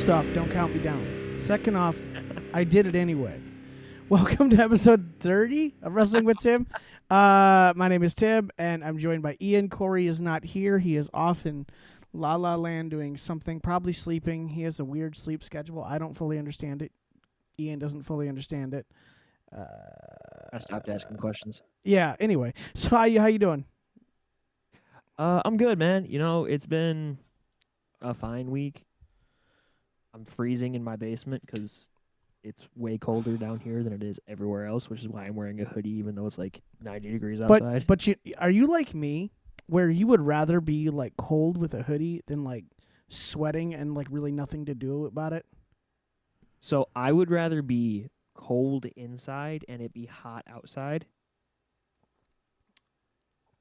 First off, don't count me down. Second off, I did it anyway. Welcome to episode 30 of Wrestling with Tim. My name is Tim, and I'm joined by Ian. Kory is not here. He is off in La La Land doing something, probably sleeping. He has a weird sleep schedule. I don't fully understand it. Ian doesn't fully understand it. I stopped asking questions. Yeah, anyway. So how you doing? I'm good, man. You know, it's been a fine week. I'm freezing in my basement because it's way colder down here than it is everywhere else, which is why I'm wearing a hoodie even though it's like 90 degrees outside. But are you like me, where you would rather be like cold with a hoodie than like sweating and like really nothing to do about it? So I would rather be cold inside and it be hot outside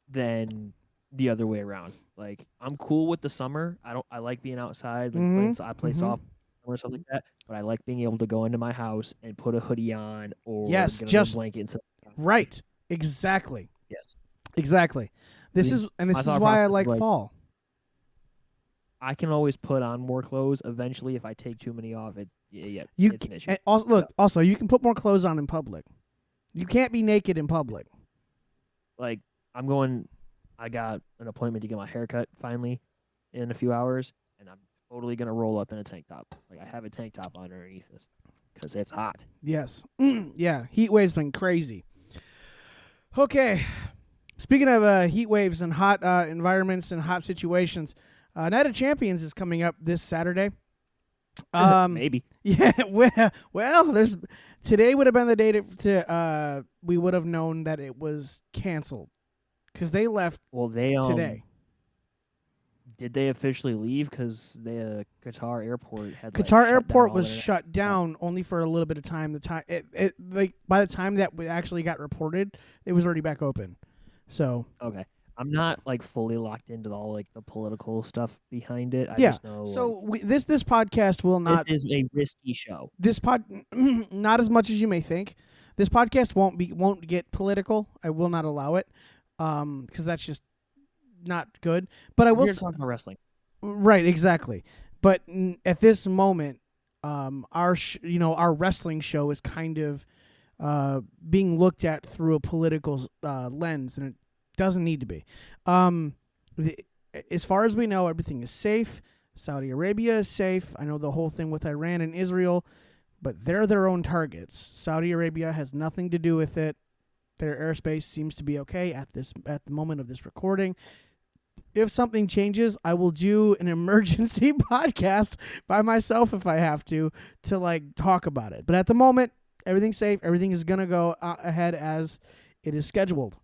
than the other way around. Like I'm cool with the summer. I like being outside. Like I play softball or something like that. But I like being able to go into my house and put a hoodie on or Yes, get just a blanket and stuff. right. Exactly. Yes. Exactly. This is thought why I process like is fall. I can always put on more clothes. Eventually, if I take too many off, it's an issue. And also, look, also you can put more clothes on in public. You can't be naked in public. Like I got an appointment to get my hair cut finally in a few hours, and I'm totally gonna roll up in a tank top. Like I have a tank top on underneath this because it's hot. Yes. Yeah. Heat wave's been crazy. Okay. Speaking of heat waves and hot environments and hot situations, Night of Champions is coming up this Saturday. Maybe. Yeah. Well, today would have been the day to we would have known that it was canceled because they left. Well, they today. Did they officially leave? Because the Qatar airport had Qatar airport was shut down only for a little bit of time. The time like by the time that we actually got reported, it was already back open. So okay, I'm not like fully locked into all like the political stuff behind it. I yeah. just know. So this podcast will not. This is a risky show. This not as much as you may think. This podcast won't get political. I will not allow it, because that's just not good. But I will. We're talking about wrestling. Right, exactly. But at this moment, our wrestling show is kind of being looked at through a political lens, and it doesn't need to be. As far as we know, everything is safe. Saudi Arabia is safe. I know the whole thing with Iran and Israel, but they're their own targets. Saudi Arabia has nothing to do with it. Their airspace seems to be okay at the moment of this recording. If something changes, I will do an emergency podcast by myself if I have to like talk about it. But at the moment, everything's safe. Everything is going to go ahead as it is scheduled.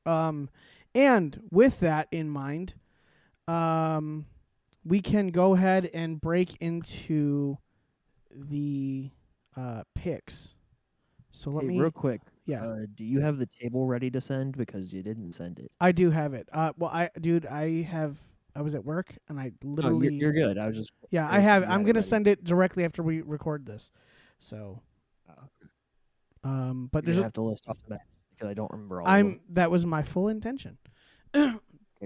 And with that in mind, we can go ahead and break into the picks. So let me real quick. Yeah. Do you have the table ready to send? Because you didn't send it. I do have it. I was at work and I literally. You're good. I was just. Yeah, I have. I'm gonna send it directly after we record this. So. But there's have to list off the back because I don't remember all. Of them. That was my full intention. Okay,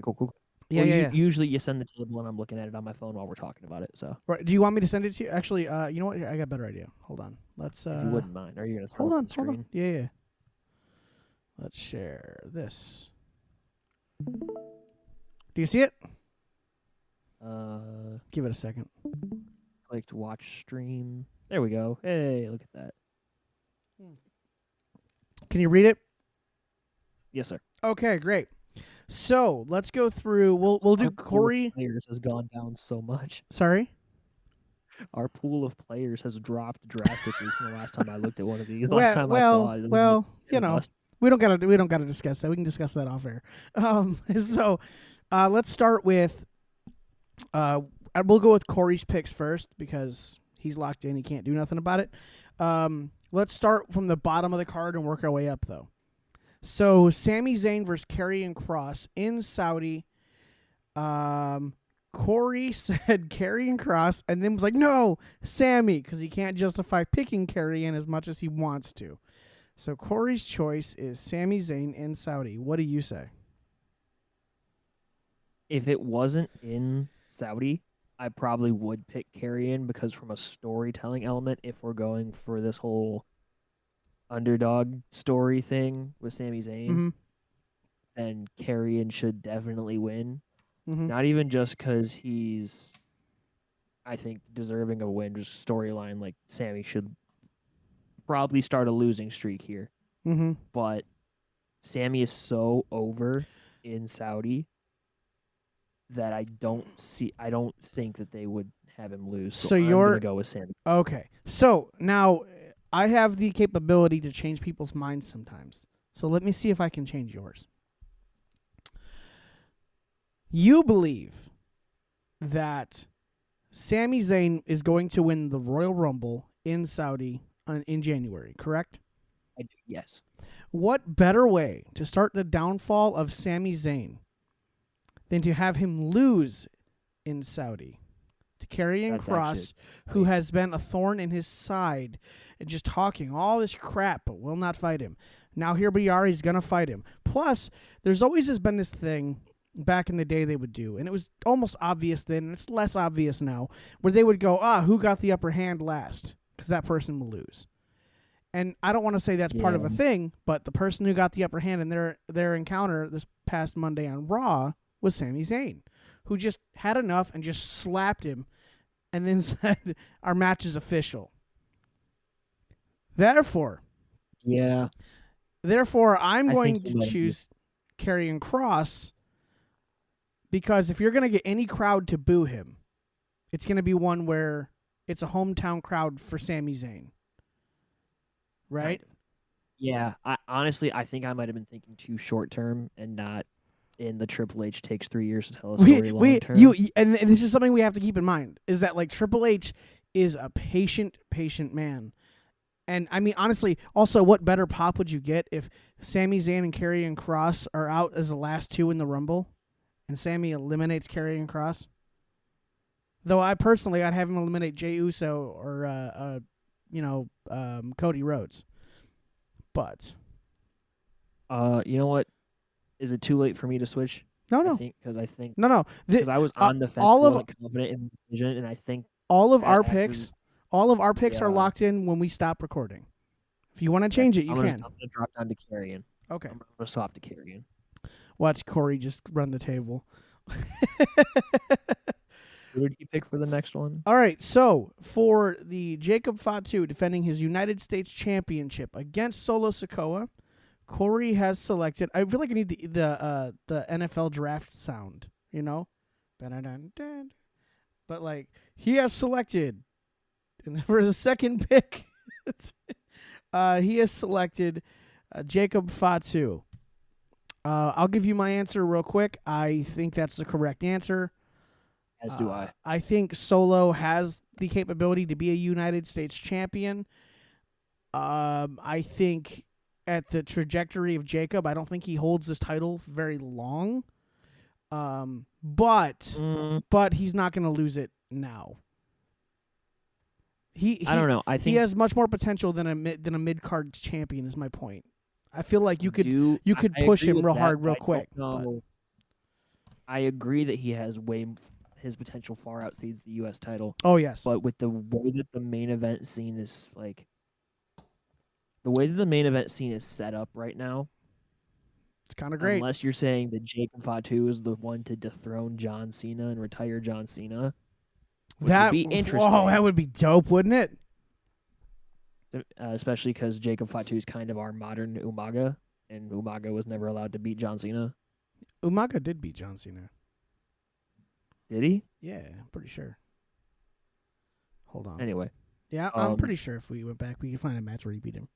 cool. Yeah, yeah. Usually you send the table and I'm looking at it on my phone while we're talking about it. So. Right. Do you want me to send it to you? Actually, you know what? I got a better idea. Hold on. Let's. If you wouldn't mind, are you gonna throw hold up the screen? on. Yeah. Let's share this. Do you see it? Give it a second. Clicked watch stream. There we go. Hey, look at that. Can you read it? Yes, sir. Okay, great. So let's go through. We'll do Kory. Players has gone down so much. Sorry. Our pool of players has dropped drastically from the last time I looked at one of these. I saw it. Well, you know, we don't gotta discuss that. We can discuss that off air. So let's start with. We'll go with Kory's picks first because he's locked in. He can't do nothing about it. Let's start from the bottom of the card and work our way up, though. So, Sami Zayn versus Karrion Kross in Saudi. Kory said Karrion Kross and then was like, no, Sami, because he can't justify picking Karrion as much as he wants to. So, Kory's choice is Sami Zayn in Saudi. What do you say? If it wasn't in Saudi, I probably would pick Carrion because from a storytelling element, if we're going for this whole underdog story thing with Sami Zayn, Mm-hmm. then Carrion should definitely win. Mm-hmm. Not even just because he's, I think, deserving of a win, just storyline. Like, Sammy should probably start a losing streak here. Mm-hmm. But Sammy is so over in Saudi that I don't think that they would have him lose. So So I'm going to you're go with Sammy. okay. So now I have the capability to change people's minds sometimes. So let me see if I can change yours. You believe that Sami Zayn is going to win the Royal Rumble in Saudi in January, correct? Yes. What better way to start the downfall of Sami Zayn than to have him lose in Saudi to Karrion That's Kross, actually who right. has been a thorn in his side and just talking all this crap but will not fight him. Now here we are, he's going to fight him. Plus, there's always been this thing back in the day they would do, and it was almost obvious then, and it's less obvious now, where they would go, who got the upper hand last? Because that person will lose. And I don't want to say that's part of a thing, but the person who got the upper hand in their encounter this past Monday on Raw was Sami Zayn, who just had enough and just slapped him and then said, our match is official. Therefore, Yeah. I'm I going think he to might be. choose Karrion Kross because if you're going to get any crowd to boo him, it's going to be one where it's a hometown crowd for Sami Zayn. Right? Yeah. I think I might have been thinking too short term and not in the Triple H takes 3 years to tell a story long term. And this is something we have to keep in mind is that like Triple H is a patient man. And I mean, honestly, also, what better pop would you get if Sami Zayn and Karrion Kross are out as the last two in the Rumble, and Sami eliminates Karrion Kross? Though I'd have him eliminate Jey Uso or Cody Rhodes. But You know what? Is it too late for me to switch? no, I think no. because I was on the fence, all I of wasn't confident in the decision, and I think all of our after picks, all of our picks are the locked in when we stop recording. If you want to okay, change it, you can. I'm gonna drop down to Carrion. Okay. I'm gonna swap to Carrion. Watch Kory just run the table. Who did you pick for the next one? All right, so for the Jacob Fatu defending his United States Championship against Solo Sikoa, Kory has selected. I feel like I need the NFL draft sound, you know, but like he has selected, and for the second pick, he has selected Jacob Fatu. I'll give you my answer real quick. I think that's the correct answer. As do I. I think Solo has the capability to be a United States champion. I think at the trajectory of Jacob, I don't think he holds this title very long. But he's not going to lose it now. I don't know. I think he has much more potential than a mid card champion. Is my point. I feel like you could push him real hard, real quick. No, I agree that he has his potential far outseeds the U.S. title. Oh yes, but with the way that the main event scene is the way that the main event scene is set up right now, it's kind of great. Unless you're saying that Jacob Fatu is the one to dethrone John Cena and retire John Cena, which would be interesting. Oh, that would be dope, wouldn't it? Especially because Jacob Fatu is kind of our modern Umaga, and Umaga was never allowed to beat John Cena. Umaga did beat John Cena. Did he? Yeah, I'm pretty sure. Hold on. Anyway. Yeah, I'm pretty sure if we went back, we could find a match where he beat him.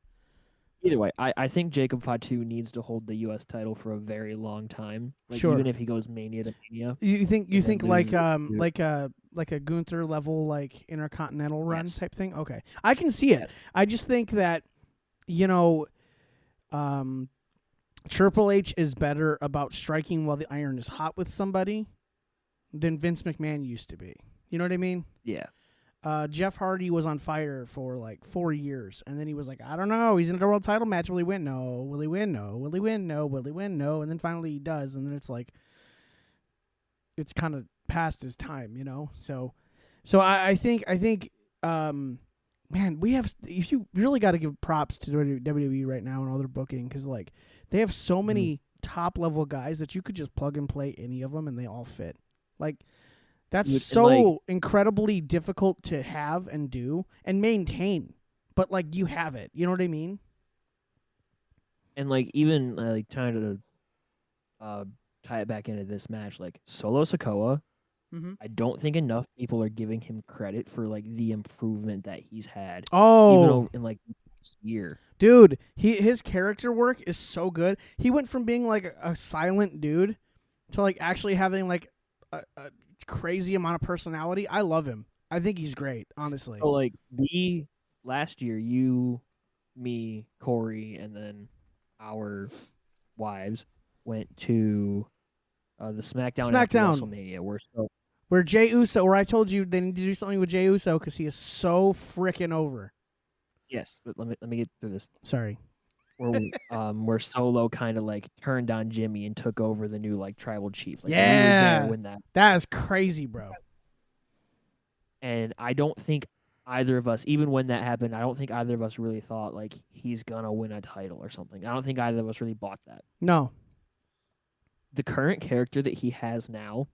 Either way, I think Jacob Fatu needs to hold the U.S. title for a very long time. Sure. Even if he goes Mania to Mania. You think like a Gunther level like Intercontinental run type thing? Okay, I can see it. Yes. I just think that Triple H is better about striking while the iron is hot with somebody than Vince McMahon used to be. You know what I mean? Yeah. Jeff Hardy was on fire for like 4 years, and then he was like, I don't know, he's in a world title match. Will he win? No. Will he win? No. Will he win? No. Will he win? No. And then finally he does, and then it's like, it's kind of past his time, you know. So I think man, we have you really got to give props to WWE right now and all their booking because like they have so Mhm. many top level guys that you could just plug and play any of them and they all fit. Like that's Dude, and like, so incredibly difficult to have and do and maintain. But like you have it. You know what I mean? even like trying to uh tie it back into this match, like Solo Sikoa, Mm-hmm. I don't think enough people are giving him credit for like the improvement that he's had, even Oh, over in like this year. dude, his character work is so good. He went from being like a silent dude to like actually having like a crazy amount of personality. I love him. I think he's great, honestly. So like we last year, you, me, Kory, and then our wives went to the SmackDown after SmackDown, WrestleMania. We're so where Jay Uso, where I told you they need to do something with Jay Uso because he is so freaking over. yes, but let me get through this. Sorry. Where Solo kind of like turned on Jimmy and took over the new like tribal chief. Like we were there Yeah, when that, that is crazy, bro. and I don't think either of us, even when that happened, I don't think either of us really thought like he's gonna win a title or something. I don't think either of us really bought that. No, The current character that he has now,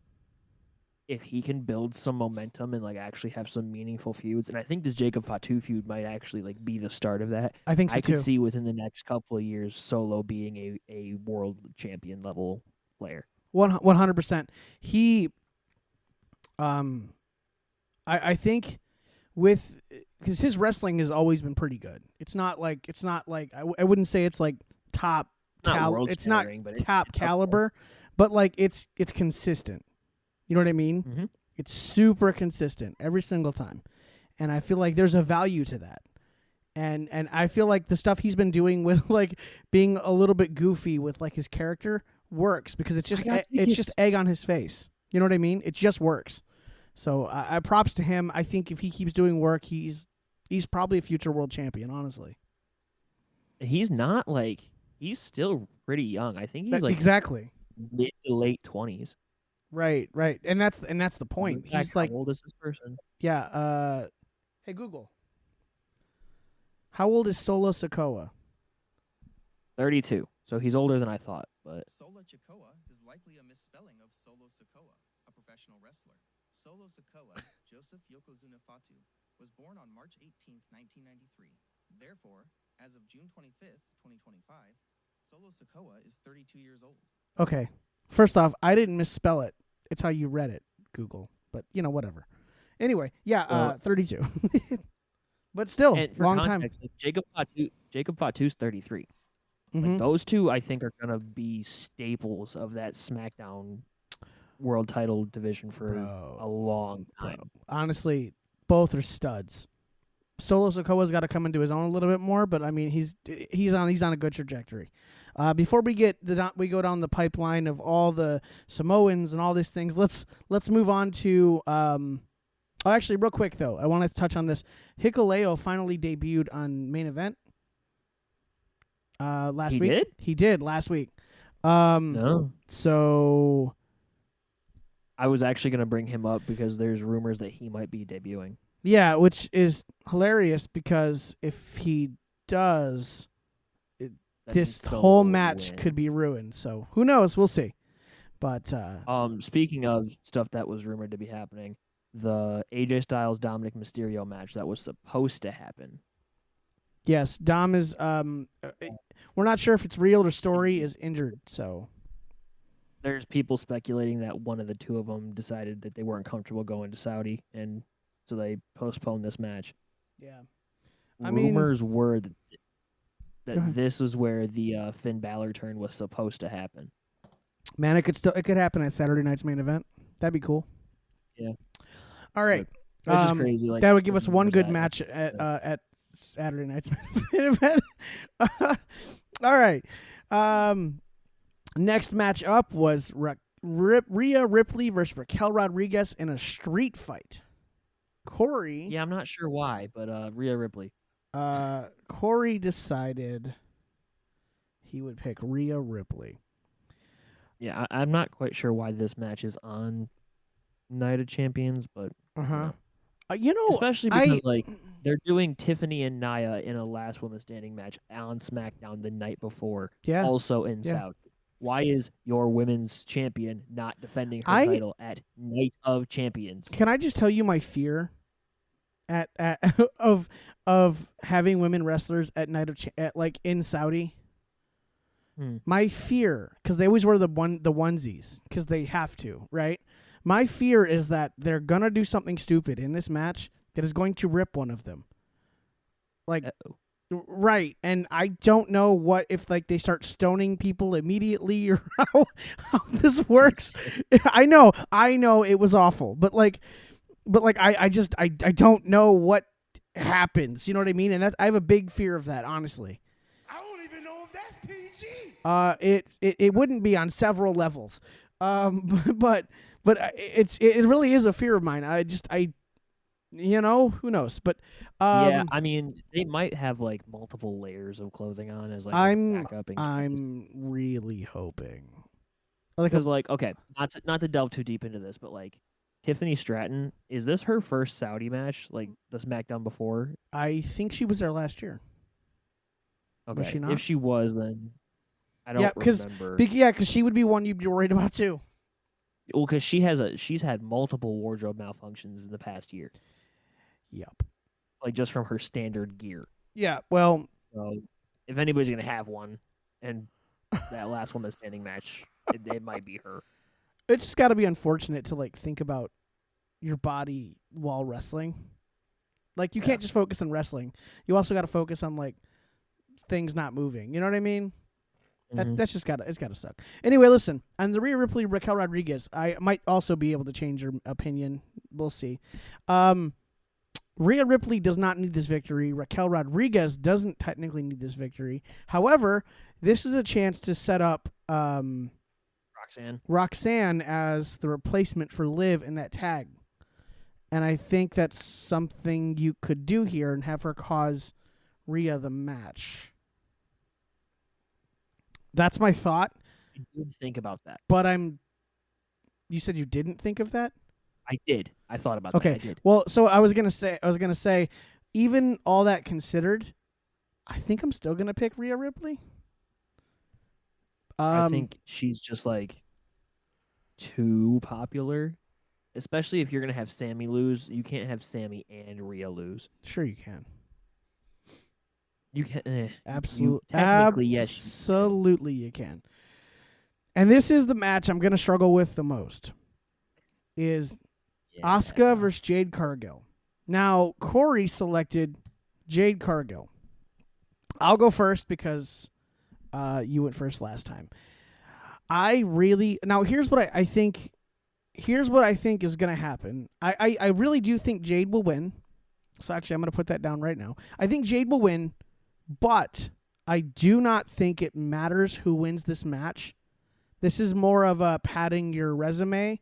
if he can build some momentum and like actually have some meaningful feuds, and I think this Jacob Fatu feud might actually like be the start of that. I think so I could too. see within the next couple of years Solo being a world champion level player. 100%. He, um, I think with because his wrestling has always been pretty good. It's not like I wouldn't say it's like top Not world it's not shattering, but top it's up there. caliber, but like it's consistent. You know what I mean? Mm-hmm. It's super consistent every single time. And I feel like there's a value to that. And I feel like the stuff he's been doing with like being a little bit goofy with like his character works because I got it's just tickets. egg on his face. You know what I mean? It just works. So I props to him. I think if he keeps doing work, he's probably a future world champion. Honestly, He's not like he's still pretty young. I think he's like exactly. mid to late 20s. Right, right, and that's the point. In fact, He's how like, old is this person? yeah. Hey Google, how old is Solo Sokoa? 32. So he's older than I thought, but Sola Chikoa is likely a misspelling of Solo Sokoa, a professional wrestler. Solo Sokoa, Joseph Yokozuna Fatu, was born on March 18, 1993. Therefore, as of June 25th, 2025, Solo Sokoa is 32 years old. Okay, first off, I didn't misspell it. It's how you read it, Google. But whatever. Anyway, yeah, so 32. But still, and for long time. context, like Jacob Fatu's 33. Like Mm-hmm. those two I think are going to be staples of that SmackDown world title division for a long Bro, time. honestly, both are studs. Solo Sokoa's got to come into his own a little bit more, but I mean he's on a good trajectory. Before we go down the pipeline of all the Samoans and all these things, let's move on to oh, actually, real quick though, I want to touch on this. Hikuleo finally debuted on Main Event last He week. did? He did last week. No. So I was actually going to bring him up because there's rumors that he might be debuting. yeah, which is hilarious because if he does, That means this Solo whole will match win. could be ruined. So who knows? We'll see. But Speaking of stuff that was rumored to be happening, the AJ Styles Dominic Mysterio match that was supposed to happen. yes, Dom is. We're not sure if it's real or story is injured. So There's people speculating that one of the two of them decided that they weren't comfortable going to Saudi, and so they postponed this match. yeah, I mean, Rumors were go that ahead. this is where the Finn Balor turn was supposed to happen. Man, it could happen at Saturday night's main event. That'd be cool. Yeah. All right. It's just crazy. Like That would give the us one rumors good that- match at Saturday night's main event. All right. Next match up was Rhea Ripley versus Raquel Rodriguez in a street fight. Kory. Yeah, I'm not sure why, but Rhea Ripley. Kory decided he would pick Rhea Ripley. Yeah, I'm not quite sure why this match is on Night of Champions, but Uh you huh. know. You know, Especially I because like they're doing Tiffany and Nia in a last woman standing match on SmackDown the night before, yeah also in yeah. Saudi. Why is your women's champion not defending her I title at Night of Champions? can I just tell you my fear at of having women wrestlers at night of at like in Saudi. Hmm. My fear, because they always wear the onesies, because they have to, right? My fear is that they're gonna do something stupid in this match that is going to rip one of them. Like, Uh-oh. right, and I don't know what if like they start stoning people immediately or how this works. I know, it was awful, but I just I don't know what happens. You know what I mean? And that I have a big fear of that, honestly. I don't even know if that's PG. It wouldn't be on several levels, but it really is a fear of mine. Who knows? But Yeah, I mean, they might have like multiple layers of clothing on as like a backup in case. I'm really hoping. Like, Because like, okay, not to delve too deep into this, but like Tiffany Stratton, is this her first Saudi match? Like the SmackDown before? I think she was there last year. Okay, Was she not? if she was, then I don't Yeah, remember. because she would be one you'd be worried about too. Well, because she's had multiple wardrobe malfunctions in the past year, Yep. like just from her standard gear. Yeah. Well, So if anybody's gonna have one, and that last woman standing match, it might be her. it's just got to be unfortunate to like think about your body while wrestling. Like you can't just focus on wrestling. You also got to focus on like things not moving. You know what I mean? That's just it's gotta suck. Anyway, listen, on the Rhea Ripley, Raquel Rodriguez, I might also be able to change your opinion. We'll see. Rhea Ripley does not need this victory. Raquel Rodriguez doesn't technically need this victory. However, this is a chance to set up Roxanne as the replacement for Liv in that tag. And I think that's something you could do here and have her cause Rhea the match. That's my thought. I did think about that. But you said you didn't think of that? I did. I thought about okay. that. I did. Well, so I was gonna say, even all that considered, I think I'm still gonna pick Rhea Ripley. I think she's just like too popular, especially if you're gonna have Sammy lose. You can't have Sammy and Rhea lose. Sure, you can. You can Absolutely. Technically, yes. Absolutely, you can. And this is the match I'm gonna struggle with the most. Is Asuka versus Jade Cargill. Now, Kory selected Jade Cargill. I'll go first because you went first last time. Here's what I think. Here's what I think is going to happen. I really do think Jade will win. So actually, I'm going to put that down right now. I think Jade will win, but I do not think it matters who wins this match. This is more of a padding your resume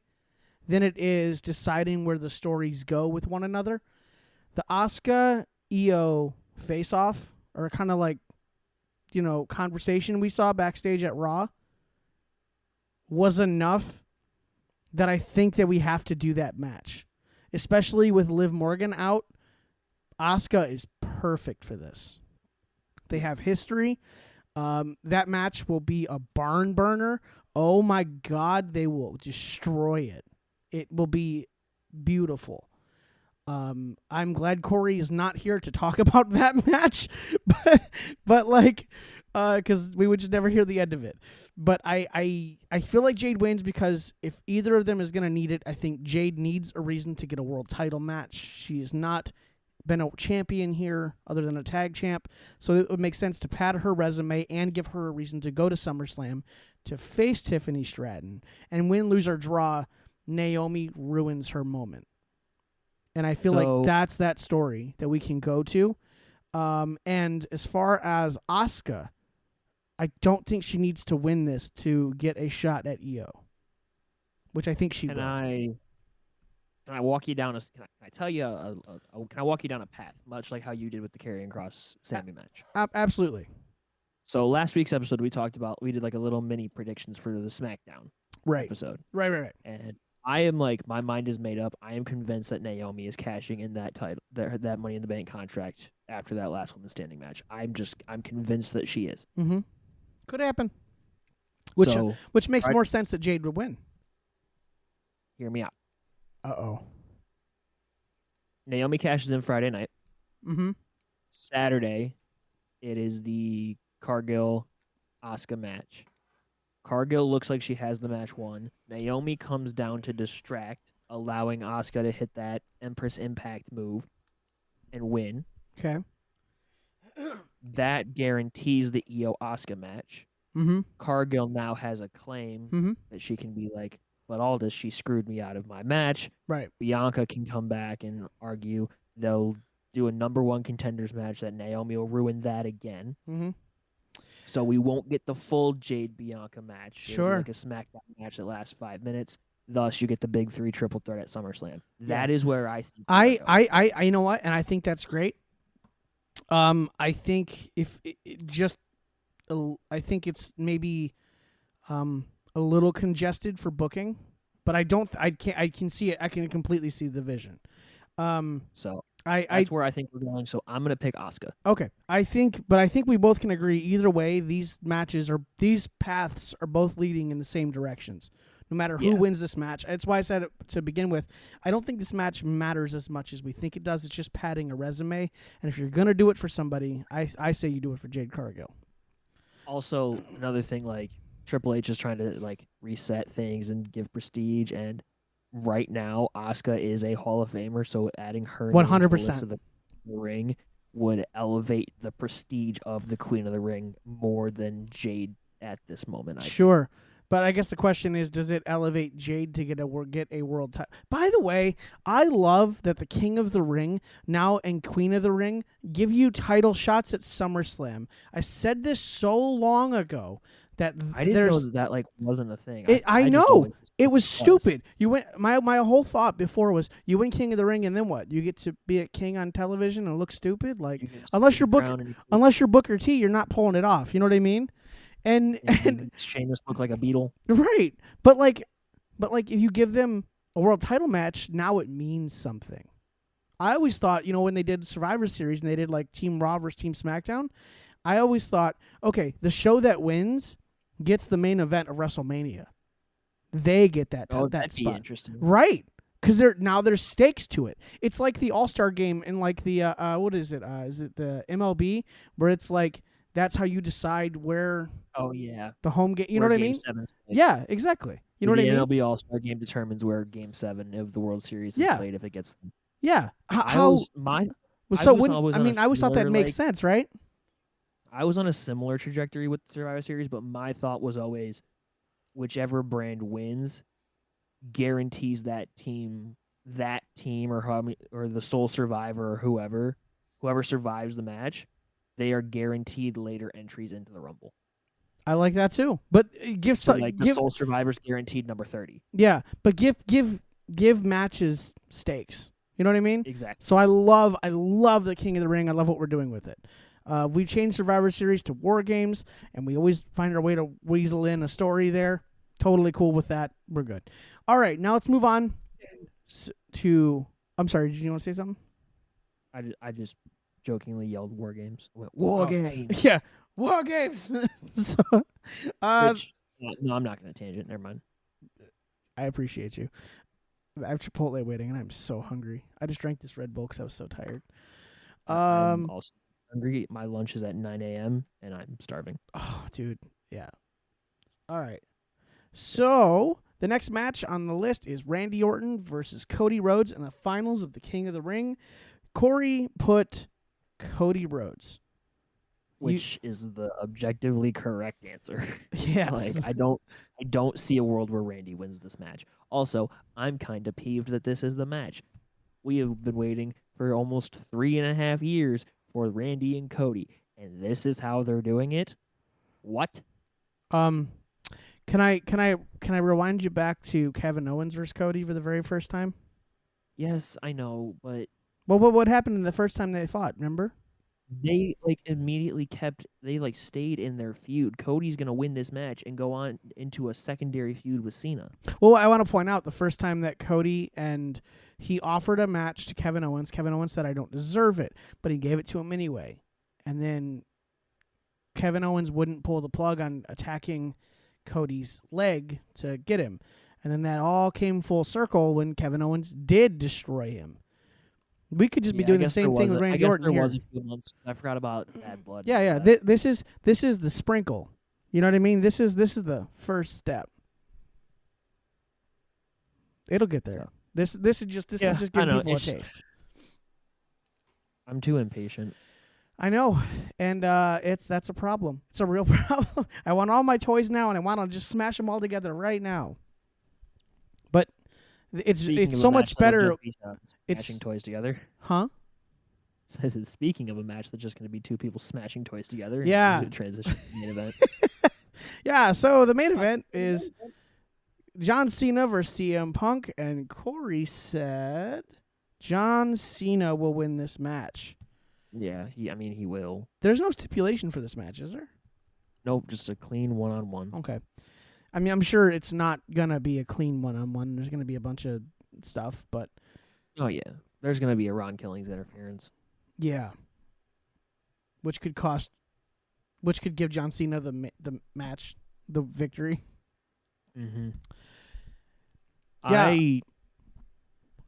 than it is deciding where the stories go with one another. The Asuka Io face-off, or kind of like, conversation we saw backstage at Raw, was enough that I think that we have to do that match. Especially with Liv Morgan out, Asuka is perfect for this. They have history. That match will be a barn burner. Oh my God, they will destroy it. It will be beautiful. I'm glad Kory is not here to talk about that match, but because we would just never hear the end of it. But I feel like Jade wins because if either of them is going to need it, I think Jade needs a reason to get a world title match. She has not been a champion here other than a tag champ, so it would make sense to pad her resume and give her a reason to go to SummerSlam to face Tiffany Stratton. And win, lose, or draw, Naomi ruins her moment. And I feel like that's that story that we can go to. And as far as Asuka, I don't think she needs to win this to get a shot at Io, which I think she will. Can I walk you down can I tell you can I walk you down a path, much like how you did with the Karrion Kross Sammy match? Absolutely. So last week's episode we did like a little mini predictions for the SmackDown episode. Right. And I am like, my mind is made up. I am convinced that Naomi is cashing in that title, that Money in the Bank contract after that last woman standing match. I'm convinced that she is. Mm-hmm. Could happen. Which So, which makes Friday- more sense that Jade would win. hear me out. Uh-oh. Naomi cashes in Friday night. Mm-hmm. Saturday, it is the Cargill Asuka match. Cargill looks like she has the match won. Naomi comes down to distract, allowing Asuka to hit that Empress Impact move and win. Okay. That guarantees the Io Asuka match. Mm-hmm. Cargill now has a claim Mm-hmm. that she can be like, but Aldis, she screwed me out of my match. Right. Bianca can come back and argue. They'll do a number one contenders match that Naomi will ruin that again. Mm-hmm. So we won't get the full Jade Bianca match. It'll be Sure. like a SmackDown match that lasts 5 minutes. Thus, you get the big 3 triple threat at SummerSlam. Yeah. That is where I think. we are going. I you know what? And I think that's great. I think if I think it's maybe a little congested for booking, but I can see it. I can completely see the vision. So I that's where I think we're going. So I'm gonna pick Asuka. okay. I think we both can agree either way. These paths are both leading in the same directions. No matter who Yeah. wins this match. That's why I said it to begin with. I don't think this match matters as much as we think it does. It's just padding a resume. And if you're going to do it for somebody, I say you do it for Jade Cargill. Also, another thing, like Triple H is trying to like reset things and give prestige. And right now, Asuka is a Hall of Famer, so adding her name to the 100%. list of the ring would elevate the prestige of the Queen of the Ring more than Jade at this moment. Sure. But I guess the question is, does it elevate Jade to get a world title? By the way, I love that the King of the Ring now and Queen of the Ring give you title shots at SummerSlam. I said this so long ago that I didn't know that like wasn't a thing. I just know always it was assumed it stupid. You went my whole thought before was you win King of the Ring and then what? You get to be a king on television and look stupid? Like You can just unless take you're the Booker, crown and you can- unless you're Booker T, you're not pulling it off. You know what I mean? And Sheamus looked like a beetle. right. But like if you give them a world title match, now it means something. I always thought, when they did Survivor Series and they did like Team Raw versus Team SmackDown, I always thought, okay, the show that wins gets the main event of WrestleMania. They get that Oh, that that'd be spot. interesting. Right. Because there's stakes to it. It's like the All-Star game in like the what is it? Is it the MLB where it's like that's how you decide where Oh yeah, the home game. You know Where what I Game mean? 7's played. Yeah, exactly. You know what I The mean? MLB All-Star Game determines where Game 7 of the World Series is Yeah. played if it gets. Yeah. I How? always, my I So was when always I on a mean, I always thought that similar, makes like- sense, right? I was on a similar trajectory with the Survivor Series, but my thought was always, whichever brand wins, guarantees that team or the sole survivor or whoever survives the match, they are guaranteed later entries into the Rumble. I like that too. But give So some, like the give sole survivor's guaranteed number 30. yeah, but give matches stakes. You know what I mean? Exactly. So I love the King of the Ring. I love what we're doing with it. We've changed Survivor Series to War Games, and we always find our way to weasel in a story there. Totally cool with that. We're good. All right, now let's move on to. I'm sorry. Did you want to say something? I just jokingly yelled War Games. I went, War Games. Yeah, War Games. So, Which, no, I'm not going to tangent. Never mind. I appreciate you. I have Chipotle waiting, and I'm so hungry. I just drank this Red Bull because I was so tired. I'm also hungry. My lunch is at 9 a.m. and I'm starving. Oh, dude. Yeah. All right. So the next match on the list is Randy Orton versus Cody Rhodes in the finals of the King of the Ring. Kory put Cody Rhodes. Which is the objectively correct answer. Yes. Like I don't see a world where Randy wins this match. Also, I'm kind of peeved that this is the match. We have been waiting for almost 3.5 years for Randy and Cody, and this is how they're doing it. What? Can I rewind you back to Kevin Owens versus Cody for the very first time? Yes, I know, but Well, what happened in the first time they fought? Remember? they like immediately stayed in their feud. Cody's gonna win this match and go on into a secondary feud with Cena. Well, I want to point out the first time that Cody and he offered a match to Kevin Owens. Kevin Owens said, "I don't deserve it," but he gave it to him anyway. And then Kevin Owens wouldn't pull the plug on attacking Cody's leg to get him. And then that all came full circle when Kevin Owens did destroy him. We could just be doing the same thing with Randy Orton here. I guess there was a few months. I forgot about Bad Blood. Yeah. This is the sprinkle. You know what I mean? This is the first step. It'll get there. So. This is just giving people a taste. I'm too impatient. I know, and that's a problem. It's a real problem. I want all my toys now, and I want to just smash them all together right now. But it's so much better. Smashing toys together, huh? Says it's speaking of a match that's just going to be two people smashing toys together. Yeah. Transition to the main event. Yeah. So the main event is John Cena versus CM Punk, and Kory said John Cena will win this match. Yeah, he will. There's no stipulation for this match, is there? Nope, just a clean one-on-one. Okay. I mean, I'm sure it's not going to be a clean one-on-one. There's going to be a bunch of stuff, but... Oh, yeah. There's going to be a Ron Killings interference. Yeah. Which could give John Cena the match, the victory. Mm-hmm. Yeah.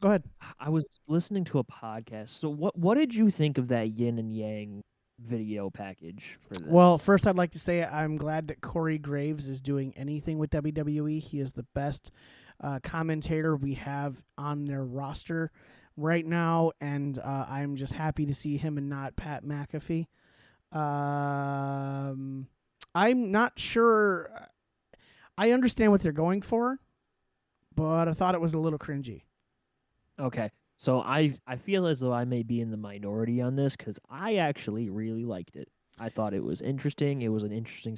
Go ahead. I was listening to a podcast. So what did you think of that Yin and Yang video package for this? Well, first I'd like to say I'm glad that Corey Graves is doing anything with WWE. He is the best commentator we have on their roster right now, and I'm just happy to see him and not Pat McAfee. I'm not sure. I understand what they're going for, but I thought it was a little cringy. Okay, so I feel as though I may be in the minority on this because I actually really liked it. I thought it was interesting. It was an interesting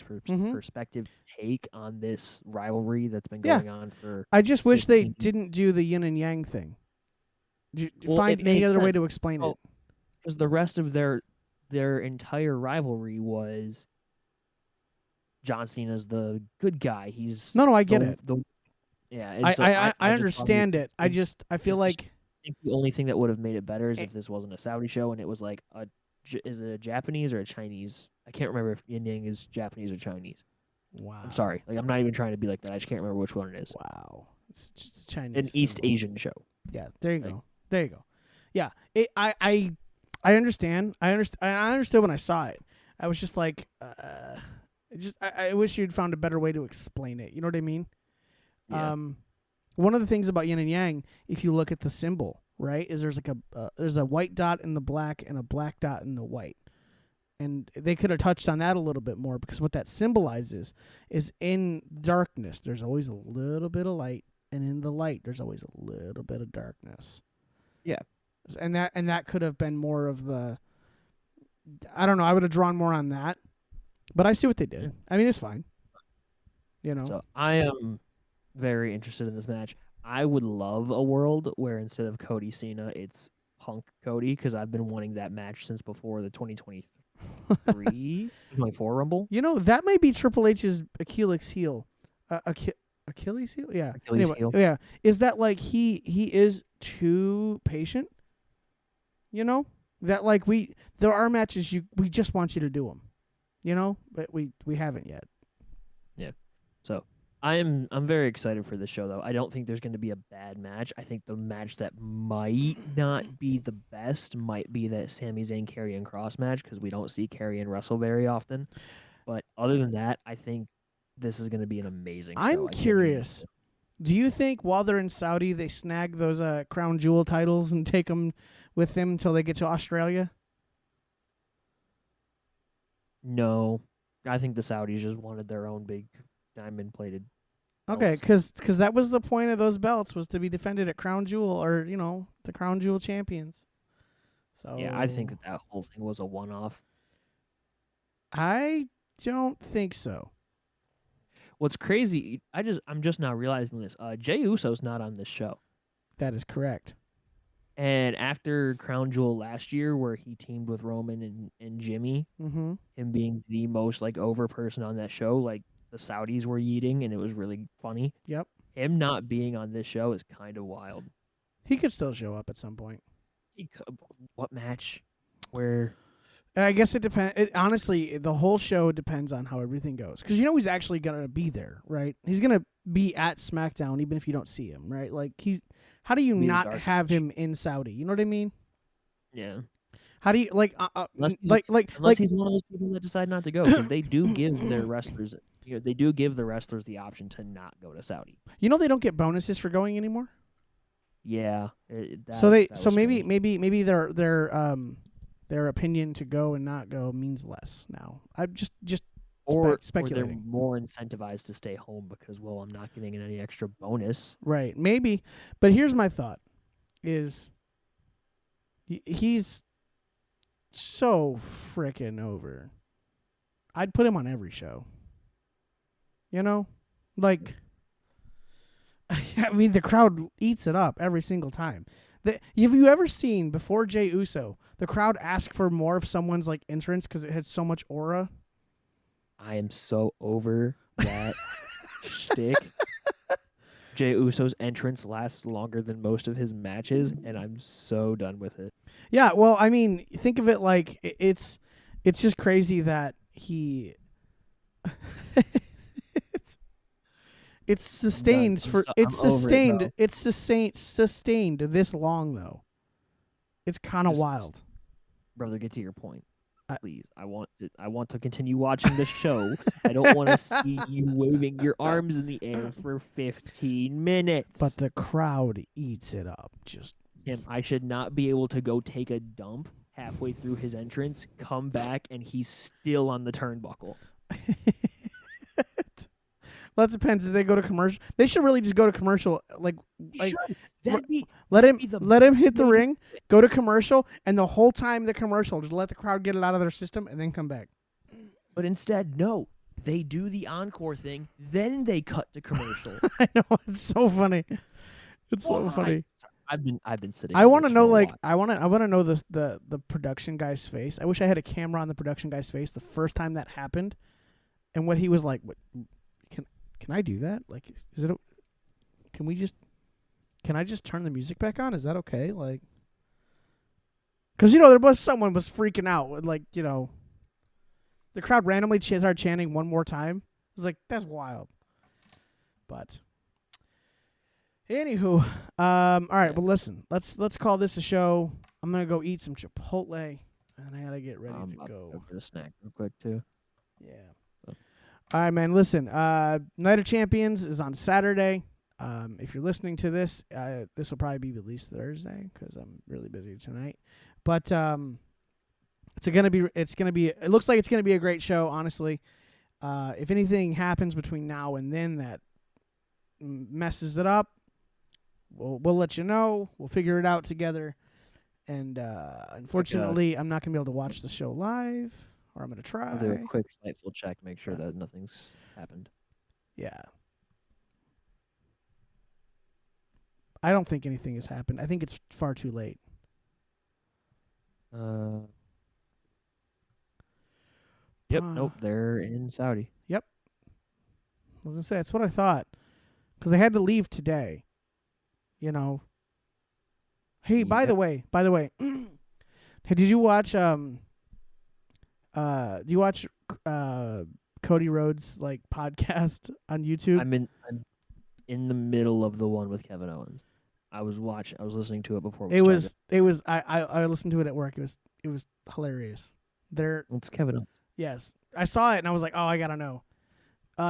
perspective take on this rivalry that's been going on for. I just wish they didn't do the yin and yang thing. Do you find any other way to explain it? Because the rest of their entire rivalry was John Cena's the good guy. He's no, I get it. Yeah, I understand it. I feel like I think the only thing that would have made it better is if this wasn't a Saudi show and it was like is it a Japanese or a Chinese? I can't remember if Yin Yang is Japanese or Chinese. Wow. I'm sorry. Like I'm not even trying to be like that. I just can't remember which one it is. Wow. It's Chinese. An East Asian show. Yeah, there you go. There you go. Yeah. I understand. I understood when I saw it. I was just like I wish you'd found a better way to explain it. You know what I mean? Yeah. One of the things about yin and yang, if you look at the symbol, right, is there's like there's a white dot in the black and a black dot in the white. And they could have touched on that a little bit more because what that symbolizes is in darkness, there's always a little bit of light, and in the light, there's always a little bit of darkness. Yeah. And that could have been more of the, I don't know, I would have drawn more on that. But I see what they did. Yeah. I mean, it's fine. You know. So I am very interested in this match. I would love a world where instead of Cody Cena, it's Punk Cody, because I've been wanting that match since before the 2023, 24 Rumble. You know, that might be Triple H's Achilles heel. Achilles heel? Yeah. Achilles heel. Yeah. Is that like he is too patient? You know? That like there are matches we just want you to do them. You know? But we haven't yet. Yeah. So I'm very excited for this show, though. I don't think there's going to be a bad match. I think the match that might not be the best might be that Sami Zayn, Karrion Kross match, because we don't see Karrion wrestle very often. But other than that, I think this is going to be an amazing show. I'm curious. Do you think while they're in Saudi, they snag those Crown Jewel titles and take them with them until they get to Australia? No. I think the Saudis just wanted their own big diamond-plated belts. Okay, because that was the point of those belts, was to be defended at Crown Jewel, or, you know, the Crown Jewel champions. So yeah, I think that whole thing was a one-off. I don't think so. What's crazy, I'm just now realizing this. Jey Uso's not on this show. That is correct. And after Crown Jewel last year, where he teamed with Roman and Jimmy, Mm-hmm. him being the most like over person on that show, like the Saudis were eating, and it was really funny. Yep. Him not being on this show is kind of wild. He could still show up at some point. What match? Where? I guess it depends. Honestly, the whole show depends on how everything goes. Because he's actually gonna be there, right? He's gonna be at SmackDown even if you don't see him, right? Like how do you Be a not dark have match. him in Saudi? You know what I mean? Yeah. How do you Unless he's, like unless he's one of those people that decide not to go, because they do give their wrestlers, they do give the wrestlers the option to not go to Saudi. they don't get bonuses for going anymore? Yeah. So that was maybe strange. their opinion to go and not go means less now. I'm just or they're speculating. more incentivized to stay home because, well, I'm not getting any extra bonus. Right, maybe. But here's my thought: is he's so frickin' over. I'd put him on every show. You know, like I mean, the crowd eats it up every single time. Have you ever seen before Jey Uso the crowd ask for more of someone's like entrance because it had so much aura? I am so over that shtick. Jey Uso's entrance lasts longer than most of his matches, and I'm so done with it. Yeah, well, I mean, think of it like it's just crazy that he it's sustained sustained this long though. It's kind of wild. Brother, get to your point. Please, I want to continue watching the show. I don't want to see you waving your arms in the air for 15 minutes. But the crowd eats it up. Just Tim, I should not be able to go take a dump halfway through his entrance, come back, and he's still on the turnbuckle. Well, that depends. If they go to commercial, they should really just go to commercial. Let him hit the ring, go to commercial, and the whole time the commercial, just let the crowd get it out of their system, and then come back. But instead, no, they do the encore thing, then they cut to commercial. I know, it's so funny. It's so funny. I've been sitting. I want to know, like, I want to know the production guy's face. I wish I had a camera on the production guy's face the first time that happened, and what he was like. What, can I do that? Like, is it? Can I just turn the music back on? Is that okay? Like, because someone was freaking out. Like, the crowd randomly started chanting one more time. I was like, that's wild. But anywho, all right. Well, listen, let's call this a show. I'm gonna go eat some Chipotle, and I gotta get ready to go. Go for a snack real quick too. Yeah. All right, man. Listen, Night of Champions is on Saturday. If you're listening to this, this will probably be released Thursday because I'm really busy tonight. But it looks like it's gonna be a great show. Honestly, if anything happens between now and then that messes it up, we'll let you know. We'll figure it out together. And unfortunately, I'm not gonna be able to watch the show live. Or I'm going to try. I'll do a quick flightful check, make sure that nothing's happened. Yeah. I don't think anything has happened. I think it's far too late. Yep, nope, they're in Saudi. Yep. I was going to say, that's what I thought. Because they had to leave today. Hey, by the way, hey, did you watch... do you watch Cody Rhodes podcast on YouTube? I'm in the middle of the one with Kevin Owens. I was listening to it before it was I listened to it at work. It was hilarious. It's Kevin Owens. Yes. I saw it and I was like, "Oh, I got to know."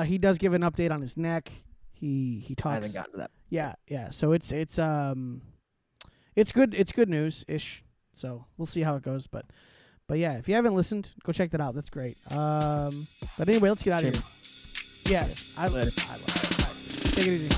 He does give an update on his neck. He talks. I haven't gotten to that. Yeah. So it's good news ish. So we'll see how it goes, but yeah, if you haven't listened, go check that out. That's great. But anyway, let's get out of here. Yes, I love it. Take it easy.